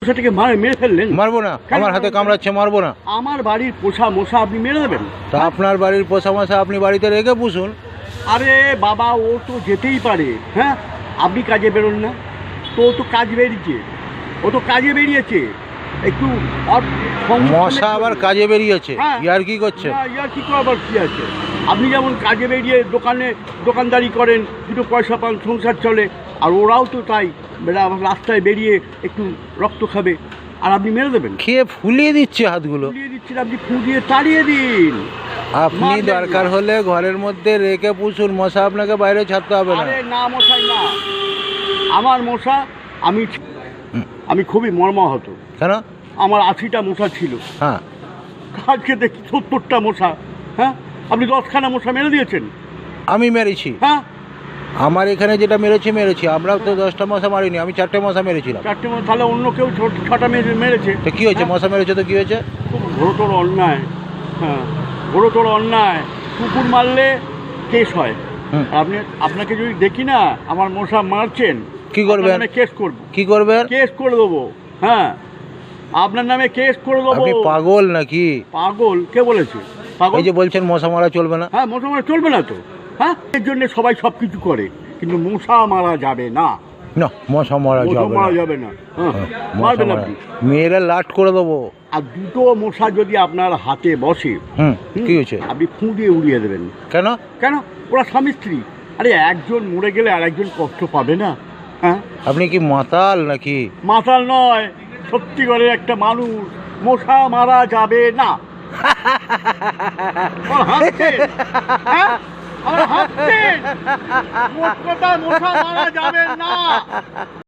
মশাটাকে মেরে ফেললেন? মারবো না, আমার হাতে কামড়াচ্ছে, মারবো না। আমার বাড়ির পোষা মশা আপনি মেরে দেবেন? তা আপনার বাড়ির পোষা মশা আপনি বাড়িতে রেখে পুষুন। আরে বাবা, ও তো যেতেই পারে। হ্যাঁ, আপনি কাজে বেরোন না তো? ও তো কাজ বেরিয়েছে, ও তো কাজে বেরিয়েছে। একটু মশা আবার কাজে বেরিয়েছে? ইয়ার কি করছে? ইয়ার কি আবার কি আছে? আপনি যেমন কাজে বেরিয়ে দোকানদারি করেন, দুটো পয়সা পান, সংসার চলে, আর ওরাও তো তাই রাস্তায় বেরিয়ে একটু রক্ত খাবে, আর আপনি মেরে দেবেন? খেয়ে ফুলিয়ে দিচ্ছে হাতগুলো। ফুলিয়ে দিচ্ছেন আপনি, ফুলিয়ে তাড়িয়ে দিন। আপনি দরকার হলে ঘরের মধ্যে রেখে পুষুন, মশা আপনাকে বাইরে ছাড়তে হবে না। আরে না মশাই না, আমার মশা আমি খুবই মর্মাহত। কেন? আমার 80টা মশা ছিল, হ্যাঁ, আজকে দেখি 70টা মশা। হ্যাঁ, আপনি 10খানা মশা মেরে দিয়েছেন। আমি মেরেছি। হ্যাঁ, আমার এখানে যেটা মেরেছি, আমরা তো 10টা মশা মারিনি, আমি 4টে মশা মেরেছিলাম। 4টে মশা? তাহলে অন্য কেউ 6টা মেরেছে। তো কি হয়েছে? মশা মেরেছে তো কি হয়েছে? খুব ঘোরতর অন্যায়। হ্যাঁ, ঘোরতর অন্যায়। কুকুর মারলে কেস হয়। আপনাকে যদি দেখি না আমার মশা মারছেন, কি করবেন? কেস করবো। কি করবেন? কেস করে দেবো। হ্যাঁ, আপনার নামে কেস করে দেবো। আপনি পাগল নাকি? পাগল? কে বলেছে পাগল? এই যে বলছেন মশা মারা চলবে না। হ্যাঁ, মশা মারা চলবে না তো। হ্যাঁ, এর জন্য সবাই সব কিছু করে, কিন্তু মশা মারা যাবে না। না, মশা মারা যাবে না। হ্যাঁ, মারবেন আপনি। মেয়েরা লাট করে দেবো। আর দুটো মশা যদি আপনার হাতে বসে, কি হয়েছে? আপনি ফুঁ দিয়ে উড়িয়ে দেবেন। কেন? কেন? ওরা স্বামী স্ত্রী। আরে একজন মরে গেলে আর একজন কষ্ট পাবে না? হ্যাঁ, আপনি কি মাতাল নাকি? মাতাল নয়, সত্যিকারের একটা মানুষ। মশা মারা যাবে না। মোট কথা, মশা মারা যাবে না।